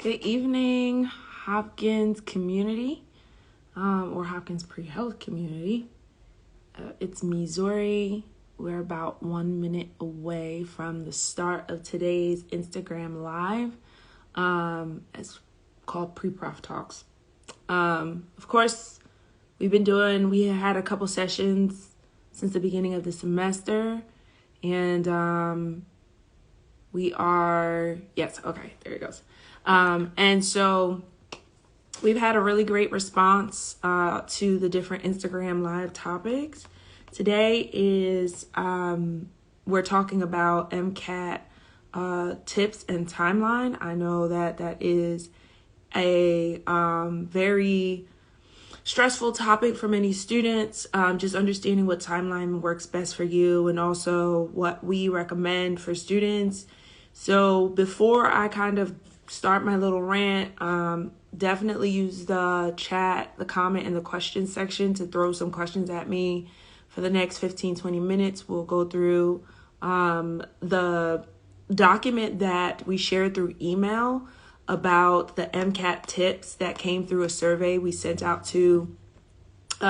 Good evening, Hopkins community, or Hopkins pre-health community. It's Missouri. We're about 1 minute away from the start of today's Instagram Live. It's called Pre-Prof Talks. Of course, we had a couple sessions since the beginning of the semester, and there it goes. And so we've had a really great response to the different Instagram Live topics. Today is we're talking about MCAT tips and timeline. I know that is a very stressful topic for many students, just understanding what timeline works best for you and also what we recommend for students. So before I kind of start my little rant, definitely use the chat, the comment, and the question section to throw some questions at me for the next 15-20 minutes. We'll go through the document that we shared through email about the MCAT tips that came through a survey we sent out to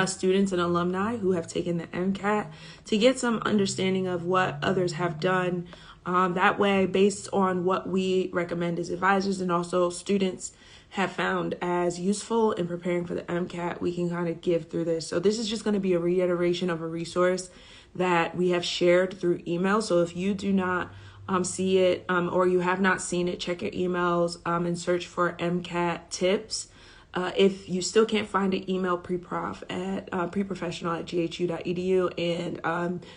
students and alumni who have taken the MCAT to get some understanding of what others have done. That way, based on what we recommend as advisors and also students have found as useful in preparing for the MCAT, we can kind of give through this. So this is just going to be a reiteration of a resource that we have shared through email. So if you do not see it or you have not seen it, check your emails and search for MCAT tips. If you still can't find it, email Pre-Prof at preprofessional@ghu.edu, and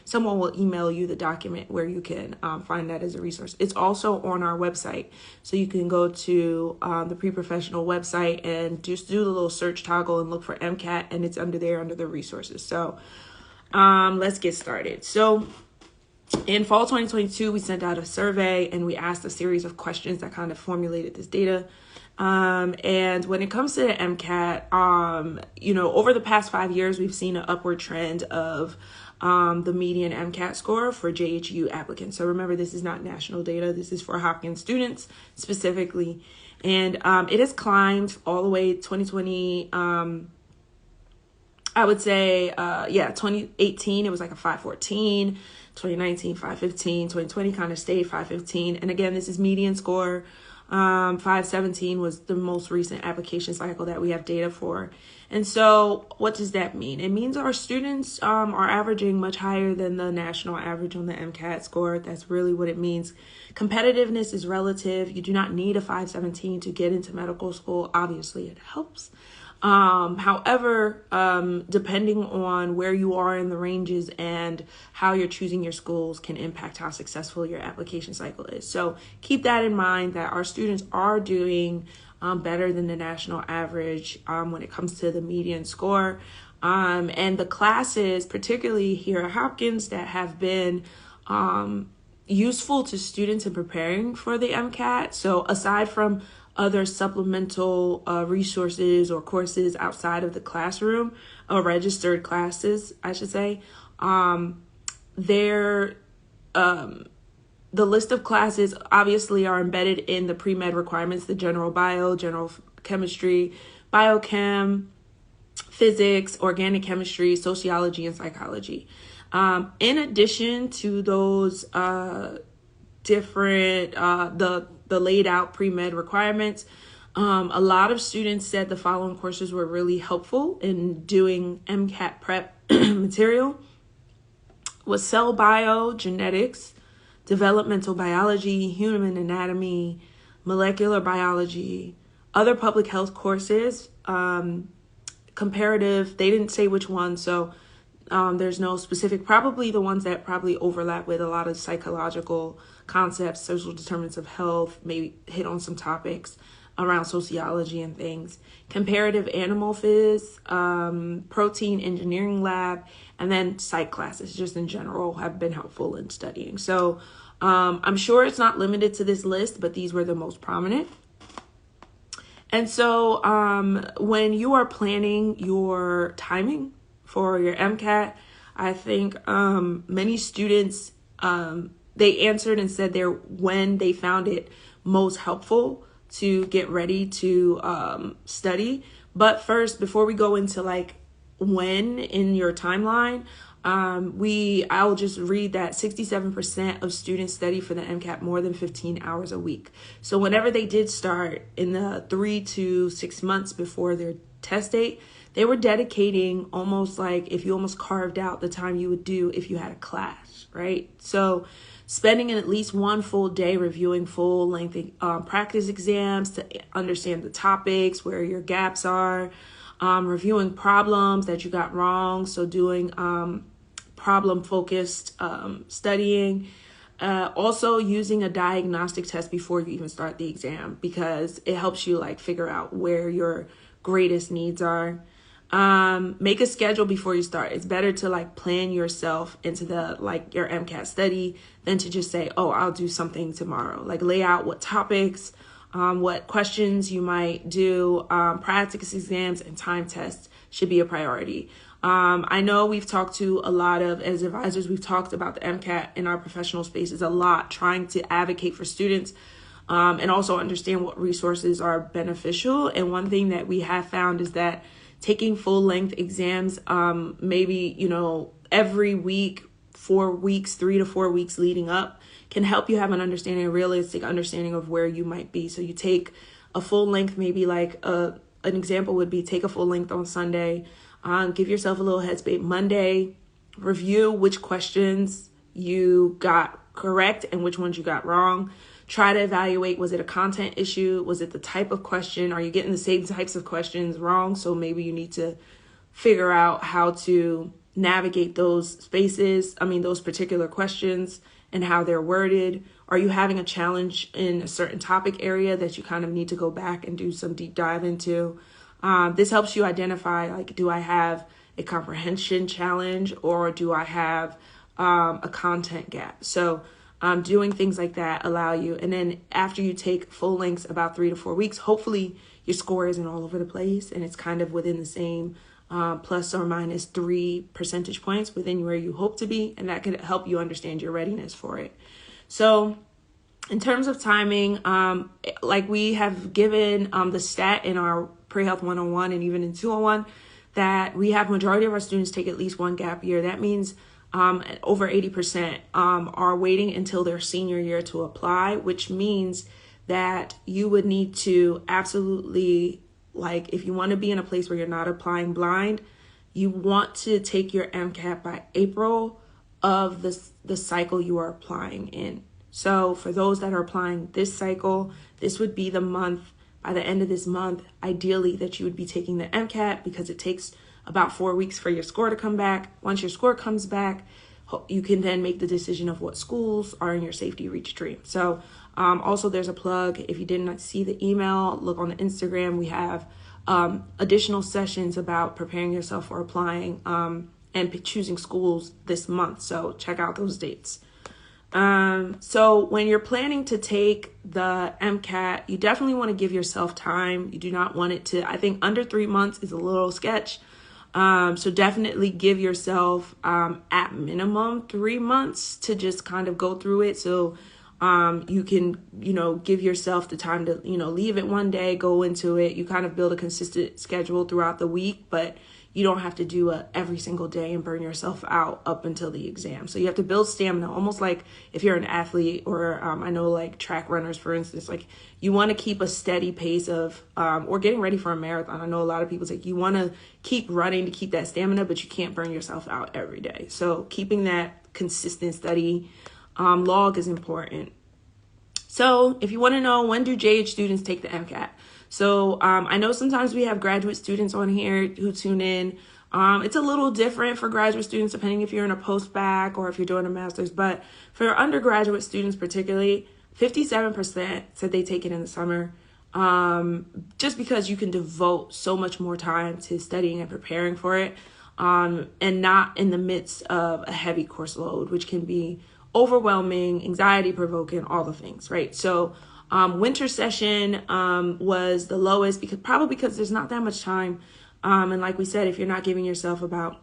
someone will email you the document where you can find that as a resource. It's also on our website, so you can go to the Pre-Professional website and just do the little search toggle and look for MCAT, and it's under there under the resources. So let's get started. So in fall 2022, we sent out a survey and we asked a series of questions that kind of formulated this data. And when it comes to the MCAT, over the past 5 years, we've seen an upward trend of the median MCAT score for JHU applicants. So remember, this is not national data. This is for Hopkins students specifically. And it has climbed all the way 2020. I would say, 2018, it was like a 514, 2019, 515, 2020 kind of stayed 515. And again, this is median score. 517 was the most recent application cycle that we have data for. And so what does that mean? It means our students are averaging much higher than the national average on the MCAT score. That's really what it means. Competitiveness is relative. You do not need a 517 to get into medical school. Obviously, it helps. However, depending on where you are in the ranges and how you're choosing your schools can impact how successful your application cycle is. So keep that in mind, that our students are doing better than the national average when it comes to the median score. And the classes, particularly here at Hopkins, that have been useful to students in preparing for the MCAT. So aside from other supplemental resources or courses outside of the classroom, or registered classes, I should say, the list of classes obviously are embedded in the pre-med requirements, the general bio, general chemistry, biochem, physics, organic chemistry, sociology, and psychology. In addition to those different, the laid out pre-med requirements, a lot of students said the following courses were really helpful in doing MCAT prep material: was cell bio, genetics, developmental biology, human anatomy, molecular biology, other public health courses, comparative. They didn't say which one, so there's no specific, probably the ones that probably overlap with a lot of psychological concepts, social determinants of health, maybe hit on some topics around sociology and things. Comparative animal phys, protein engineering lab, and then psych classes just in general have been helpful in studying. So I'm sure it's not limited to this list, but these were the most prominent. And so when you are planning your timing for your MCAT, I think many students, they answered and said when they found it most helpful to get ready to study. But first, before we go into like when in your timeline, I'll just read that 67% of students study for the MCAT more than 15 hours a week. So whenever they did start in the 3 to 6 months before their test date, they were dedicating almost like if you almost carved out the time you would do if you had a class, right? So spending at least one full day reviewing full length practice exams to understand the topics, where your gaps are, reviewing problems that you got wrong. So doing problem focused studying, also using a diagnostic test before you even start the exam, because it helps you like figure out where your greatest needs are. Make a schedule before you start. It's better to like plan yourself into the like your MCAT study than to just say, oh, I'll do something tomorrow. Like lay out what topics, what questions you might do. Practice exams and time tests should be a priority. I know we've talked to a lot of, as advisors, we've talked about the MCAT in our professional spaces a lot, trying to advocate for students and also understand what resources are beneficial. And one thing that we have found is that taking full length exams, maybe, every week, 4 weeks, 3 to 4 weeks leading up, can help you have an understanding, a realistic understanding of where you might be. So you take a full length, maybe like an example would be take a full length on Sunday, give yourself a little headspace. Monday, review which questions you got correct and which ones you got wrong. Try to evaluate, was it a content issue? Was it the type of question? Are you getting the same types of questions wrong? So maybe you need to figure out how to navigate those spaces, those particular questions and how they're worded. Are you having a challenge in a certain topic area that you kind of need to go back and do some deep dive into? This helps you identify, like, do I have a comprehension challenge or do I have a content gap? So doing things like that allow you. And then after you take full lengths, about 3 to 4 weeks, hopefully your score isn't all over the place and it's kind of within the same plus or minus 3 percentage points within where you hope to be. And that can help you understand your readiness for it. So in terms of timing, like we have given the stat in our Pre-Health 101 and even in 201 that we have majority of our students take at least one gap year. That means over 80% are waiting until their senior year to apply, which means that you would need to absolutely, like, if you want to be in a place where you're not applying blind, you want to take your MCAT by April of the cycle you are applying in. So for those that are applying this cycle, this would be the month, by the end of this month, ideally that you would be taking the MCAT, because it takes about 4 weeks for your score to come back. Once your score comes back, you can then make the decision of what schools are in your safety reach stream. So also there's a plug. If you did not see the email, look on the Instagram. We have additional sessions about preparing yourself for applying and choosing schools this month. So check out those dates. So when you're planning to take the MCAT, you definitely want to give yourself time. You do not want it to, I think under 3 months is a little sketch. So definitely give yourself, at minimum 3 months to just kind of go through it. So, you can, give yourself the time to, leave it one day, go into it. You kind of build a consistent schedule throughout the week, but you don't have to do it every single day and burn yourself out up until the exam. So you have to build stamina, almost like if you're an athlete or I know like track runners, for instance, like you want to keep a steady pace of, or getting ready for a marathon. I know a lot of people say you want to keep running to keep that stamina, but you can't burn yourself out every day. So keeping that consistent study log is important. So if you want to know, when do JH students take the MCAT? So I know sometimes we have graduate students on here who tune in. It's a little different for graduate students, depending if you're in a post-bac or if you're doing a master's. But for undergraduate students particularly, 57% said they take it in the summer, just because you can devote so much more time to studying and preparing for it, and not in the midst of a heavy course load, which can be overwhelming, anxiety-provoking, all the things, right? So winter session was the lowest because there's not that much time. And like we said, if you're not giving yourself about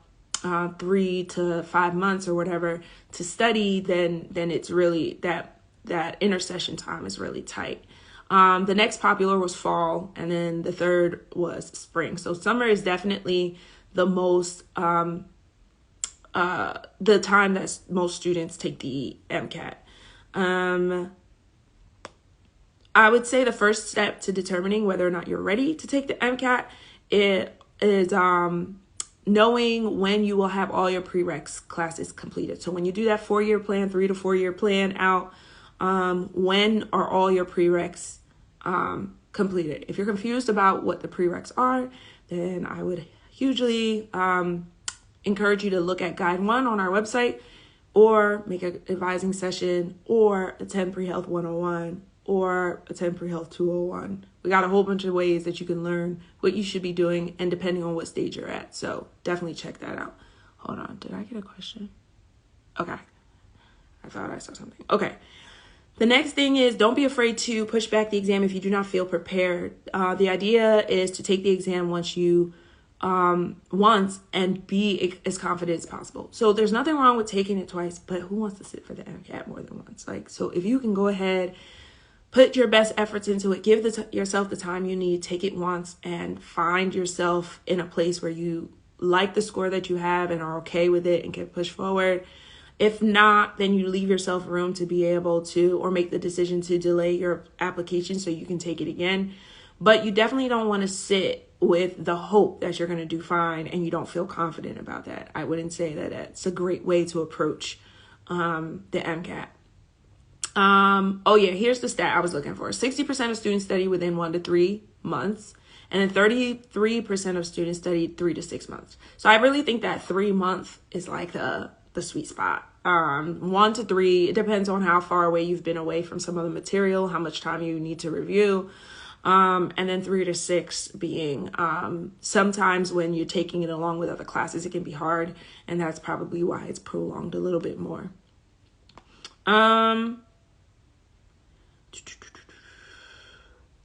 3 to 5 months or whatever to study, then it's really that intercession time is really tight. The next popular was fall, and then the third was spring. So summer is definitely the most the time that most students take the MCAT. I would say the first step to determining whether or not you're ready to take the MCAT is knowing when you will have all your prereqs classes completed. So when you do that 4-year plan, 3 to 4 year plan out, when are all your prereqs completed? If you're confused about what the prereqs are, then I would hugely encourage you to look at Guide 1 on our website, or make an advising session, or attend Pre-Health 101, or attend Pre-Health 201. We got a whole bunch of ways that you can learn what you should be doing, and depending on what stage you're at. So definitely check that out. Hold on, did I get a question? Okay, I thought I saw something. Okay. The next thing is, don't be afraid to push back the exam if you do not feel prepared. The idea is to take the exam once and be as confident as possible. So there's nothing wrong with taking it twice, but who wants to sit for the MCAT more than once? So if you can go ahead, put your best efforts into it, give yourself the time you need, take it once, and find yourself in a place where you like the score that you have and are okay with it and can push forward. If not, then you leave yourself room to be able to, or make the decision to delay your application so you can take it again. But you definitely don't want to sit with the hope that you're going to do fine and you don't feel confident about that. I wouldn't say that that's a great way to approach the MCAT. Oh yeah, here's the stat I was looking for. 60% of students study within 1 to 3 months, and then 33% of students studied 3 to 6 months. So I really think that 3 months is like the sweet spot. 1 to 3, it depends on how far away you've been away from some of the material, how much time you need to review. And then 3 to 6 being, sometimes when you're taking it along with other classes, it can be hard. And that's probably why it's prolonged a little bit more.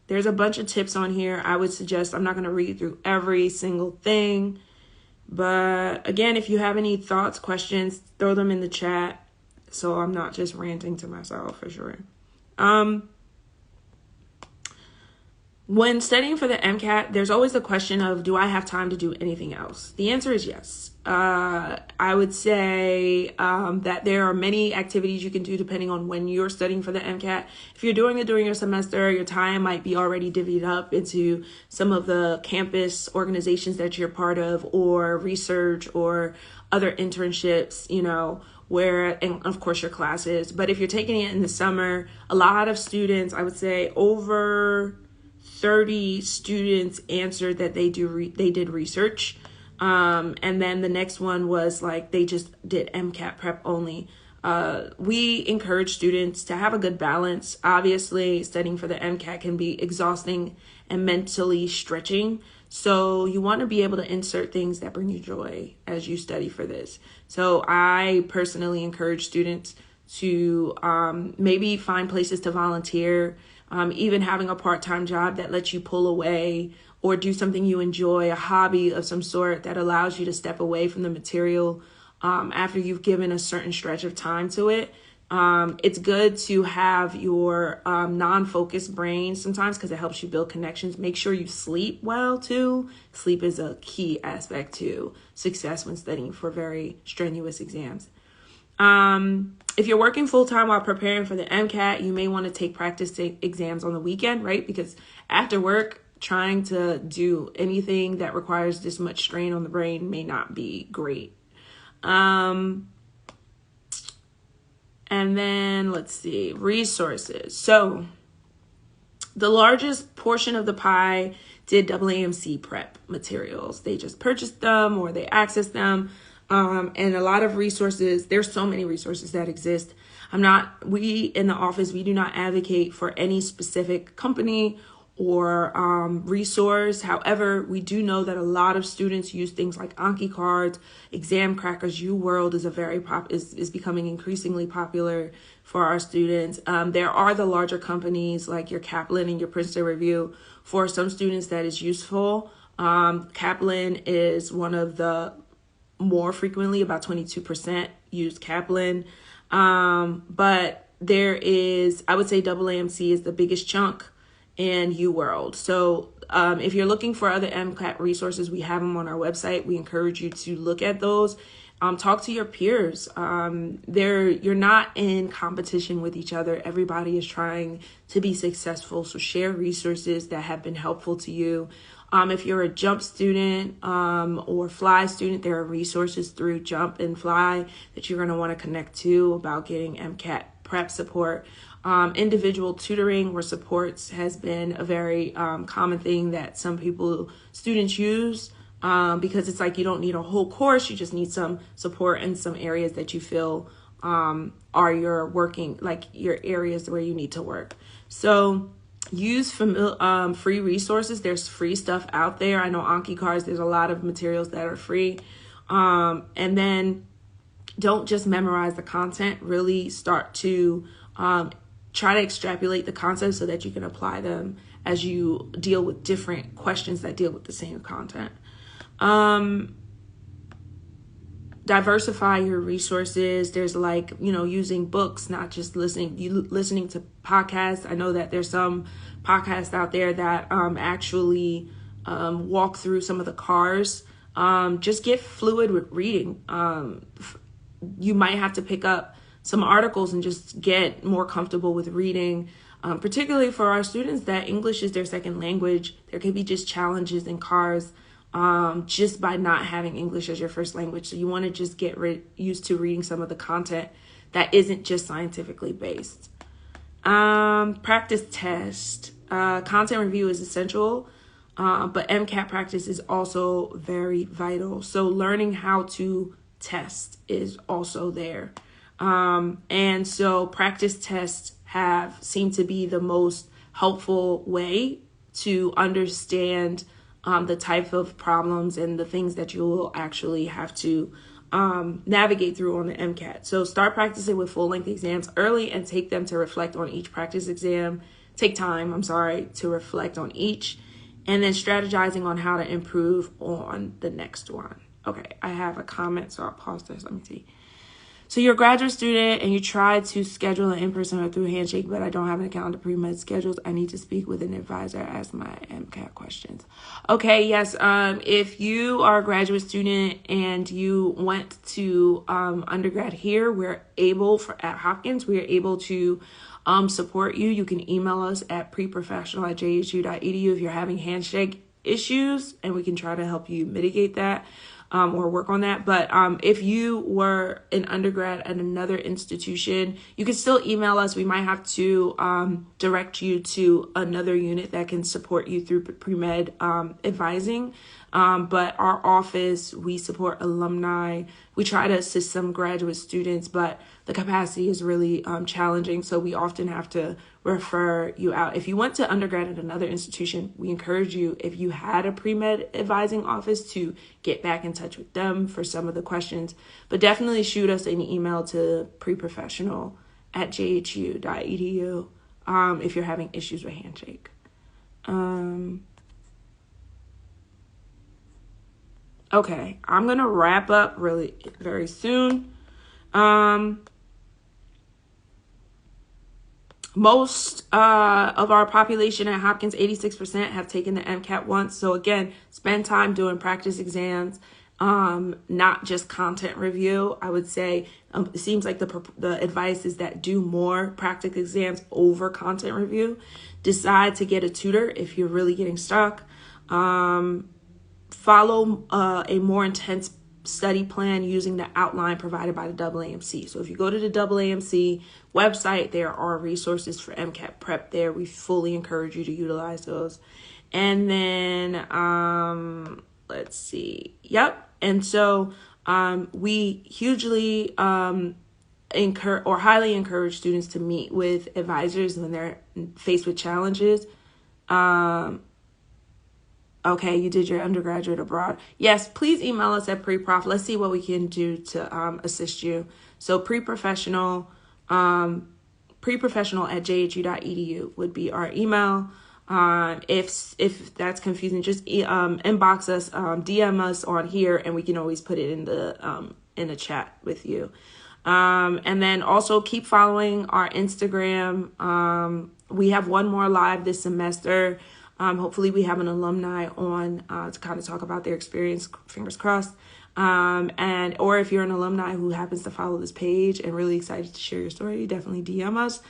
There's a bunch of tips on here. I would suggest, I'm not going to read through every single thing, but again, if you have any thoughts, questions, throw them in the chat, so I'm not just ranting to myself, for sure. When studying for the MCAT, there's always the question of, do I have time to do anything else? The answer is yes. I would say that there are many activities you can do depending on when you're studying for the MCAT. If you're doing it during your semester, your time might be already divvied up into some of the campus organizations that you're part of, or research, or other internships, and of course your classes. But if you're taking it in the summer, a lot of students, I would say over 30 students answered that they did research. And then the next one was like they just did MCAT prep only. We encourage students to have a good balance. Obviously, studying for the MCAT can be exhausting and mentally stretching. So you want to be able to insert things that bring you joy as you study for this. So I personally encourage students to maybe find places to volunteer, even having a part-time job that lets you pull away, or do something you enjoy, a hobby of some sort that allows you to step away from the material after you've given a certain stretch of time to it. It's good to have your non-focused brain sometimes because it helps you build connections. Make sure you sleep well too. Sleep is a key aspect to success when studying for very strenuous exams. If you're working full-time while preparing for the MCAT, you may want to take practice exams on the weekend, right? Because after work, trying to do anything that requires this much strain on the brain may not be great. And then let's see, resources. So the largest portion of the pie did AAMC prep materials. They just purchased them or they accessed them. And a lot of resources, there's so many resources that exist. We in the office, we do not advocate for any specific company or resource. However, we do know that a lot of students use things like Anki cards, exam crackers. UWorld is is becoming increasingly popular for our students. There are the larger companies like your Kaplan and your Princeton Review. For some students, that is useful. Kaplan is one of the more frequently, about 22% use Kaplan. But there is, I would say AAMC is the biggest chunk. and UWorld. So if you're looking for other MCAT resources, we have them on our website. We encourage you to look at those. Talk to your peers. You're not in competition with each other. Everybody is trying to be successful. So share resources that have been helpful to you. If you're a JUMP student or FLY student, there are resources through JUMP and FLY that you're going to want to connect to about getting MCAT prep support. Individual tutoring or supports has been a very common thing that students use because it's like you don't need a whole course, you just need some support in some areas that you feel are your areas where you need to work. So use free resources. There's free stuff out there. I know Anki cards, there's a lot of materials that are free. And then don't just memorize the content, really start to try to extrapolate the concepts so that you can apply them as you deal with different questions that deal with the same content. Diversify your resources. There's using books, not just listening to podcasts. I know that there's some podcasts out there that actually walk through some of the cars. Just get fluid with reading. You might have to pick up some articles and just get more comfortable with reading, particularly for our students that English is their second language. There can be just challenges in cars just by not having English as your first language. So you want to just get used to reading some of the content that isn't just scientifically based. Practice test. Content review is essential, but MCAT practice is also very vital. So learning how to test is also there. And so practice tests seem to be the most helpful way to understand the type of problems and the things that you will actually have to navigate through on the MCAT. So start practicing with full-length exams early and take them to reflect on each practice exam. Take time, to reflect on each, and then strategizing on how to improve on the next one. Okay, I have a comment, so I'll pause this. Let me see. So you're a graduate student and you try to schedule an in-person or through Handshake, but I don't have an account to pre-med schedules. I need to speak with an advisor, ask my MCAT questions. Okay, yes. If you are a graduate student and you went to undergrad here, at Hopkins, we're able to support you. You can email us at preprofessional@jhu.edu if you're having handshake issues, and we can try to help you mitigate that. Or work on that. But if you were an undergrad at another institution, you can still email us. We might have to direct you to another unit that can support you through pre-med advising. But our office, we support alumni. We try to assist some graduate students, but the capacity is really challenging. So we often have to refer you out. If you went to undergrad at another institution, we encourage you, if you had a pre-med advising office, to get back in touch with them for some of the questions. But definitely shoot us an email to preprofessional@jhu.edu if you're having issues with handshake. Okay, I'm going to wrap up really very soon. Most of our population at Hopkins, 86%, have taken the MCAT once. So again, spend time doing practice exams, not just content review. I would say it seems like the advice is that do more practice exams over content review. Decide to get a tutor if you're really getting stuck. Follow a more intense study plan using the outline provided by the AAMC. So if you go to the AAMC website, there are resources for MCAT prep there. We fully encourage you to utilize those. And then, let's see. Yep. And so we hugely highly encourage students to meet with advisors when they're faced with challenges. Okay, you did your undergraduate abroad. Yes, please email us at Pre-Prof. Let's see what we can do to assist you. So pre-professional @jhu.edu would be our email. If that's confusing, just inbox us, DM us on here, and we can always put it in the chat with you. And then also keep following our Instagram We have one more live this semester. Hopefully we have an alumni on to kind of talk about their experience, fingers crossed. Or if you're an alumni who happens to follow this page and really excited to share your story, definitely DM us.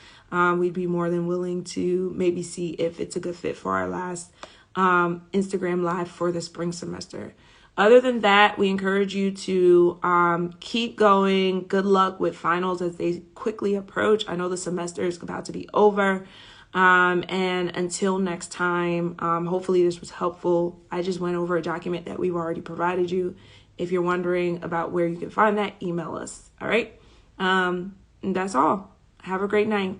We'd be more than willing to maybe see if it's a good fit for our last Instagram live for the spring semester. Other than that, we encourage you to keep going. Good luck with finals as they quickly approach. I know the semester is about to be over. And until next time, hopefully this was helpful. I just went over a document that we've already provided you. If you're wondering about where you can find that, email us. All right. And that's all. Have a great night.